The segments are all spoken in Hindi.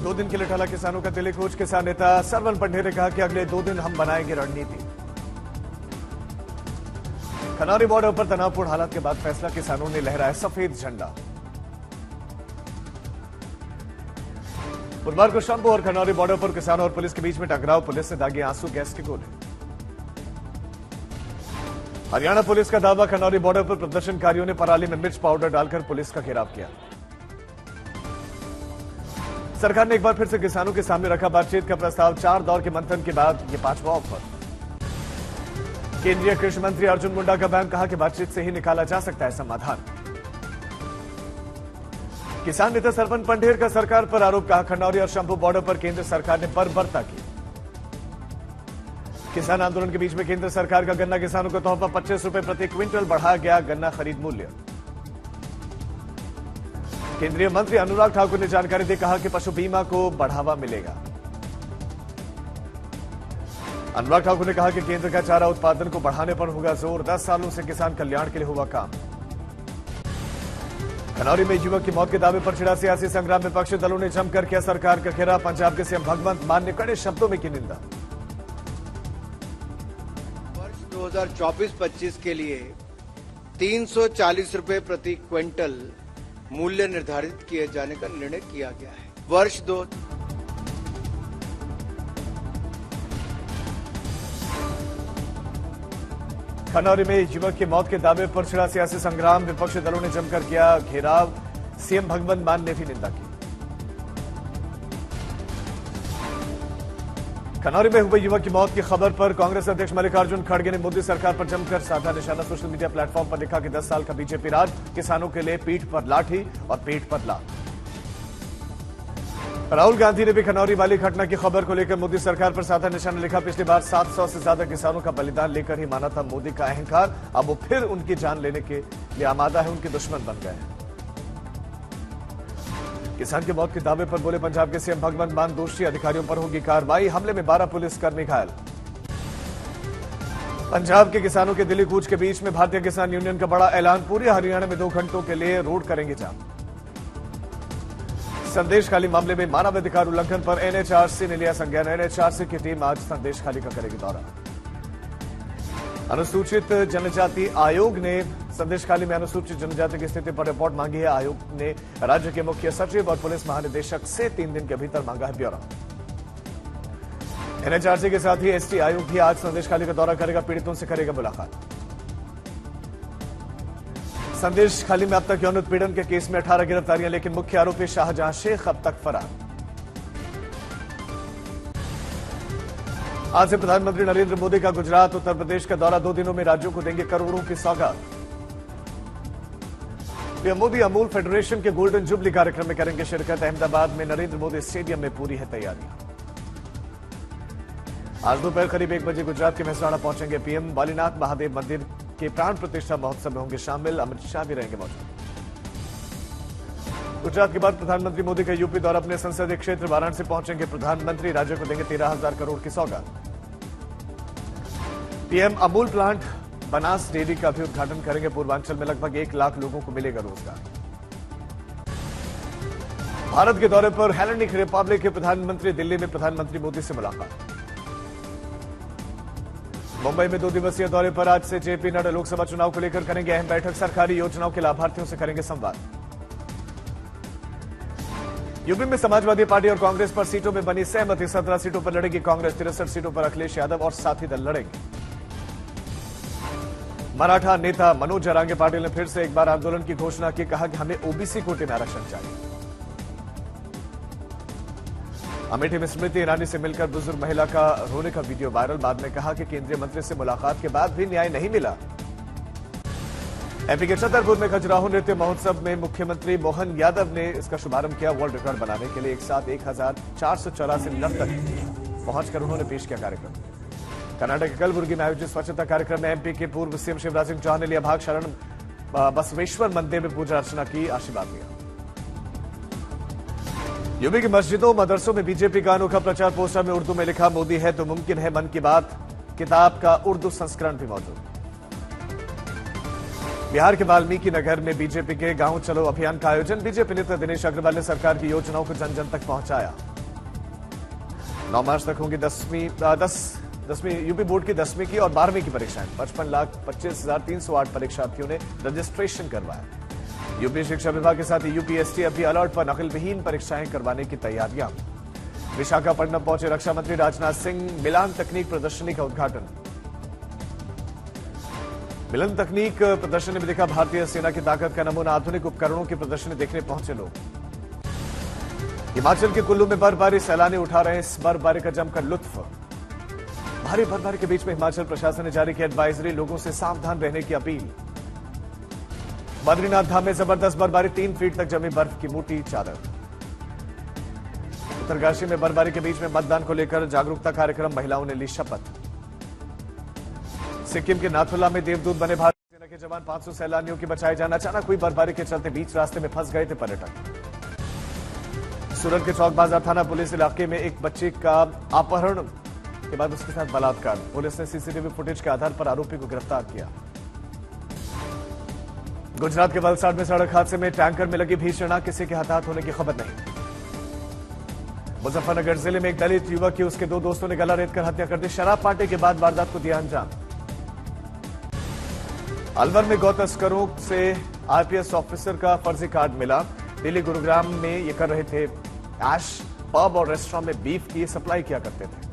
2 दिन के लिए टला किसानों का दिल्ली कूच। किसान नेता सरवन पंडेर ने कहा कि अगले 2 दिन हम बनाएंगे रणनीति। खनौरी बॉर्डर पर तनावपूर्ण हालात के बाद फैसला, किसानों ने लहराया सफेद झंडा। बुधवार को शंभू और खनौरी बॉर्डर पर किसानों और पुलिस के बीच में टकराव, पुलिस ने दागे आंसू गैस के गोले। हरियाणा पुलिस का दावा, खनौरी बॉर्डर पर प्रदर्शनकारियों ने पराली में मिर्च पाउडर डालकर पुलिस का घेराव किया। सरकार ने एक बार फिर से किसानों के सामने रखा बातचीत का प्रस्ताव। 4 दौर के मंथन के बाद यह 5वां ऑफर। केंद्रीय कृषि मंत्री अर्जुन मुंडा का बयान, कहा कि बातचीत से ही निकाला जा सकता है समाधान। किसान नेता सरवन पंडेर का सरकार पर आरोप, कहा खनौरी और शंभू बॉर्डर पर केंद्र सरकार ने बर्बरता की। किसान आंदोलन के बीच में केंद्र सरकार का गन्ना किसानों को तोहफा, 25 रुपए प्रति क्विंटल बढ़ाया गया गन्ना खरीद मूल्य। केंद्रीय मंत्री अनुराग ठाकुर ने जानकारी दी, कहा कि पशु बीमा को बढ़ावा मिलेगा। अनुराग ठाकुर ने कहा कि केंद्र का चारा उत्पादन को बढ़ाने पर होगा जोर, 10 सालों से किसान कल्याण के लिए हुआ काम। खनौरी में युवक की मौत के दावे पर छिड़ा सियासी संग्राम, विपक्षी दलों ने जमकर किया सरकार का घेराव। पंजाब के सीएम भगवंत मान ने कड़े शब्दों में की निंदा। वर्ष 2024-25 के लिए 340 रुपए प्रति क्विंटल मूल्य निर्धारित किए जाने का निर्णय किया गया है। वर्ष 2 खनौरी में युवक की मौत के दावे पर छिड़ा सियासी संग्राम, विपक्षी दलों ने जमकर किया घेराव। सीएम भगवंत मान ने भी निंदा की। खनौरी में हुए युवक की मौत की खबर पर कांग्रेस अध्यक्ष मल्लिकार्जुन खड़गे ने मोदी सरकार पर जमकर साधा निशाना। सोशल मीडिया प्लेटफॉर्म पर लिखा कि 10 साल का बीजेपी राज, किसानों के लिए पीठ पर लाठी और पेट पर लात। राहुल गांधी ने भी खनौरी वाली घटना की खबर को लेकर मोदी सरकार पर साधा निशाना लिखा। पिछली बार 700 से ज्यादा किसानों का बलिदान लेकर ही माना था मोदी का अहंकार, अब वो फिर उनकी जान लेने के लिए आमादा है, उनके दुश्मन बन गए हैं। किसान की मौत के दावे पर बोले पंजाब के सीएम भगवंत मान, दोषी अधिकारियों पर होगी कार्रवाई। हमले में 12 पुलिसकर्मी घायल। पंजाब के किसानों के दिल्ली कूच के बीच में भारतीय किसान यूनियन का बड़ा ऐलान, पूरे हरियाणा में 2 घंटों के लिए रोड करेंगे जाम। संदेश खाली मामले में मानवाधिकार उल्लंघन पर एनएचआरसी ने लिया संज्ञान। एनएचआरसी की टीम आज संदेश खाली का करेगी दौरा। अनुसूचित जनजाति आयोग ने संदेश खाली में अनुसूचित जनजाति की स्थिति पर रिपोर्ट मांगी है। आयोग ने राज्य के मुख्य सचिव और पुलिस महानिदेशक से 3 दिन के भीतर मांगा है ब्यौरा। एनएचआरसी के साथ ही एसटी आयोग भी आज संदेश खाली का दौरा करेगा, पीड़ितों से करेगा मुलाकात। संदेश खाली में अब तक यौन उत्पीड़न के केस में 18 गिरफ्तारियां, लेकिन मुख्य आरोपी शाहजहां शेख अब तक फरार। आज से प्रधानमंत्री नरेंद्र मोदी का गुजरात उत्तर प्रदेश का दौरा, 2 दिनों में राज्यों को देंगे करोड़ों की सौगात। पीएम मोदी अमूल फेडरेशन के गोल्डन जुबली कार्यक्रम में करेंगे शिरकत। अहमदाबाद में नरेंद्र मोदी स्टेडियम में पूरी है तैयारियां। आज दोपहर करीब 1 बजे गुजरात के मेहसाणा पहुंचेंगे पीएम। बालीनाथ महादेव मंदिर के प्राण प्रतिष्ठा महोत्सव में होंगे शामिल, अमित शाह भी रहेंगे मौजूद। गुजरात के बाद प्रधानमंत्री मोदी का यूपी दौरा, अपने संसदीय क्षेत्र वाराणसी पहुंचेंगे प्रधानमंत्री, राज्य को देंगे 13,000 करोड़ की सौगात। PM Amul plant Banas dairy का भी उद्घाटन करेंगे। पूर्वांचल में लगभग 1 लाख लोगों को मिलेगा रोजगार। भारत के दौरे पर हेलेनिक रिपब्लिक के प्रधानमंत्री, दिल्ली में प्रधानमंत्री मोदी से मुलाकात। मुंबई में 2 दिवसीय दौरे पर आज से जेपी नड्डा लोकसभा चुनाव को लेकर करेंगे अहम बैठक। सरकारी योजनाओं के लाभार्थियों से करेंगे संवाद। यूपी में समाजवादी पार्टी और कांग्रेस पर सीटों में बनी सहमति, 17 सीटों पर लड़ेगी कांग्रेस, 63 सीटों पर अखिलेश यादव और साथी दल लड़ेंगे। मराठा नेता मनोज जरांगे पाटिल ने फिर से एक बार आंदोलन की घोषणा की, कहा कि हमें ओबीसी कोटे में आरक्षण चाहिए। अमेठी में स्मृति ईरानी से मिलकर बुजुर्ग महिला का रोने का वीडियो वायरल, बाद में कहा कि केंद्रीय मंत्री से मुलाकात के बाद भी न्याय नहीं मिला। एमपी के छतरपुर में खजुराहो नृत्य महोत्सव में मुख्यमंत्री मोहन यादव ने इसका शुभारंभ किया। वर्ल्ड रिकॉर्ड बनाने के लिए एक साथ 1484 नर्तक पहुंचकर उन्होंने पेश किया कार्यक्रम। कर्नाटक के कलबुर्गी में आयोजित स्वच्छता कार्यक्रम में एमपी के पूर्व सीएम शिवराज सिंह चौहान ने लिया भाग। शरण बसवेश्वर मंदिर में पूजा अर्चना की, आशीर्वाद लिया। यूपी की मस्जिदों मदरसों में बीजेपी का अनोखा प्रचार, पोस्टर में उर्दू में लिखा मोदी है तो मुमकिन है मन की बात। किताब का उर्दू संस्करण भी मौजूद। बिहार के वाल्मीकि नगर में बीजेपी के गांव चलो अभियान का आयोजन। बीजेपी नेता दिनेश अग्रवाल ने सरकार की योजनाओं को जन जन तक पहुंचाया। 9 मार्च तक होंगी 10वीं यूपी बोर्ड की 10वीं की और 12वीं की परीक्षाएं। 55,25,308 परीक्षार्थियों ने रजिस्ट्रेशन करवाया। यूपी शिक्षा विभाग के साथ यूपीएससी अभी अलर्ट पर नकल विहीन परीक्षाएं करवाने की तैयारियां। विशाखापट्टनम पहुंचे रक्षा मंत्री राजनाथ सिंह। मिलान तकनीक प्रदर्शनी का उद्घाटन। मिलन तकनीक प्रदर्शनी में दिखा भारतीय सेना की ताकत का नमूना। आधुनिक उपकरणों की प्रदर्शनी देखने पहुंचे लोग। हिमाचल के कुल्लू में बर्फबारी, सैलानी उठा रहे हैं इस बर्फबारी का जमकर लुत्फ। भारी बर्फबारी के बीच में हिमाचल प्रशासन ने जारी की एडवाइजरी, लोगों से सावधान रहने की अपील। बद्रीनाथ धाम में जबरदस्त बर्फबारी, 3 फीट तक जमी बर्फ की मोटी चादर। उत्तरकाशी में बर्फबारी के बीच में मतदान को लेकर जागरूकता कार्यक्रम, महिलाओं ने ली शपथ। सिक्किम के नाथुला में देवदूत बने भारतीय सेना के जवान, 500 सैलानियों की बचाए जान। अचानक हुई बर्फबारी के चलते बीच रास्ते में फंस गए थे पर्यटक। सूरत के चौक बाजार थाना पुलिस इलाके में एक बच्चे का अपहरण के बाद उसके साथ बलात्कार। पुलिस ने सीसीटीवी फुटेज के आधार पर आरोपी को गिरफ्तार किया। गुजरात के वलसाड में सड़क हादसे में टैंकर में लगी भीषण आग, किसी के हताहत होने की खबर नहीं। मुजफ्फरनगर जिले में एक दलित युवक की उसके 2 दोस्तों ने गला रेतकर हत्या कर दी। शराब पार्टी के बाद वारदात को दिया अंजाम। अलवर में गौ तस्करों से आईपीएस ऑफिसर का फर्जी कार्ड मिला। दिल्ली गुरुग्राम में ये कर रहे थे ऐश। पब और रेस्टोरेंट में बीफ की सप्लाई किया करते थे।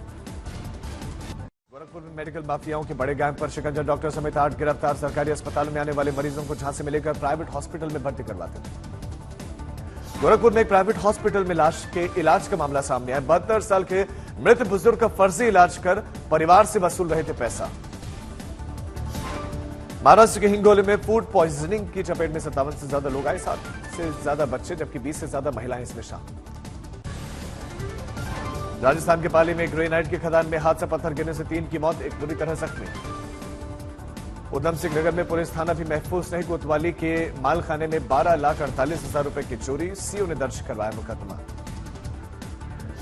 गोरखपुर में मेडिकल माफियाओं के बड़े गैंग पर शिकंजा, डॉक्टर समेत 8 गिरफ्तार। सरकारी अस्पताल में आने वाले मरीजों को झांसे में लेकर प्राइवेट हॉस्पिटल में भर्ती करवाते थे। गोरखपुर में एक प्राइवेट हॉस्पिटल में लाश के इलाज का मामला सामने आया। 72 साल के मृत बुजुर्ग का फर्जी इलाज कर परिवार से वसूल रहे थे पैसा। महाराष्ट्र के हिंगोली में फूड पॉइजनिंग की चपेट में 57 से ज्यादा लोग आए, 7 से ज्यादा बच्चे, जबकि 20 से ज्यादा महिलाएं इसमें शामिल। राजस्थान के पाली में ग्रेनाइट की खदान में हादसा, पत्थर गिरने से 3 की मौत, एक बुरी तरह जख्मी। उधम सिंह नगर में पुलिस थाना भी महफूज नहीं। कोतवाली के मालखाने में 12,48,000 रुपए की चोरी, सीओ ने दर्ज करवाया मुकदमा।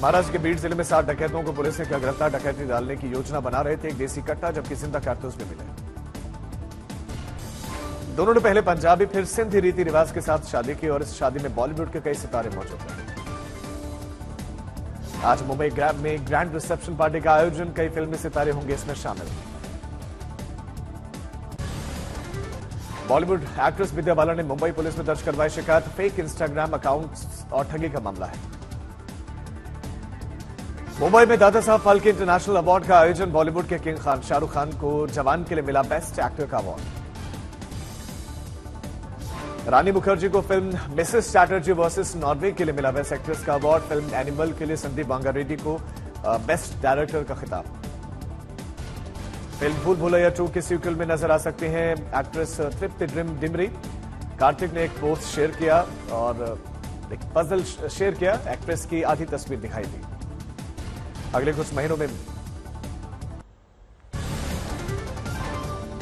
महाराष्ट्र के बीड जिले में 7 डकैतों को पुलिस ने किया गिरफ्तार। डकैती डालने की योजना बना रहे थे। एक देसी कट्टा जबकि जिंदा कारतूस भी मिले। दोनों ने पहले पंजाबी फिर सिंधी रीति रिवाज के साथ शादी की और इस शादी में बॉलीवुड के कई सितारे मौजूद थे। आज मुंबई में ग्रैंड रिसेप्शन पार्टी का आयोजन, कई फिल्मी सितारे होंगे इसमें शामिल। बॉलीवुड एक्ट्रेस विद्या बालन ने मुंबई पुलिस में दर्ज करवाई शिकायत। फेक इंस्टाग्राम अकाउंट्स और ठगी का मामला है। मुंबई में दादा साहब फाल्के इंटरनेशनल अवार्ड का आयोजन। बॉलीवुड के किंग खान शाहरुख खान को जवान के लिए मिला बेस्ट एक्टर का अवार्ड। रानी मुखर्जी को film Mrs Chatterjee versus Norway के लिए मिला बेस्ट एक्ट्रेस का अवार्ड। फिल्म एनिमल के लिए संदीप बांगारेड्डी को बेस्ट डायरेक्टर का खिताब। फिल्म भूल भुलैया 2 के सीक्वल में नजर आ सकते हैं एक्ट्रेस तृप्ति डिमरी। कार्तिक ने एक पोस्ट शेयर किया और एक पजल शेयर किया। एक्ट्रेस की आधी तस्वीर दिखाई दी। अगले कुछ महीनों में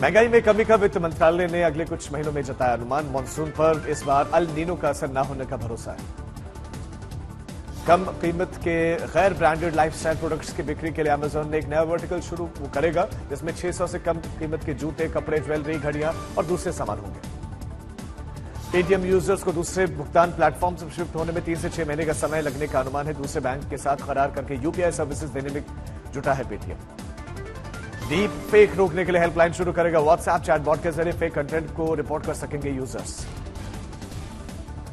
महंगाई में कमी का वित्त मंत्रालय ने अगले कुछ महीनों में जताया अनुमान। मानसून पर इस बार अल नीनो का असर न होने का भरोसा है। कम कीमत के गैर ब्रांडेड लाइफस्टाइल प्रोडक्ट्स की बिक्री के लिए अमेजन ने एक नया वर्टिकल शुरू करेगा, जिसमें 600 से कम कीमत के जूते, कपड़े, ज्वेलरी, घड़ियां और दूसरे सामान होंगे। पेटीएम यूजर्स को दूसरे भुगतान प्लेटफॉर्म से शिफ्ट होने में 3 से 6 महीने का समय लगने का अनुमान है। दूसरे बैंक के साथ करार करके यूपीआई सर्विसेज देने में जुटा है पेटीएम। डीप फेक रोकने के लिए हेल्पलाइन शुरू करेगा व्हाट्सएप। चैटबॉट के जरिए फेक कंटेंट को रिपोर्ट कर सकेंगे यूजर्स।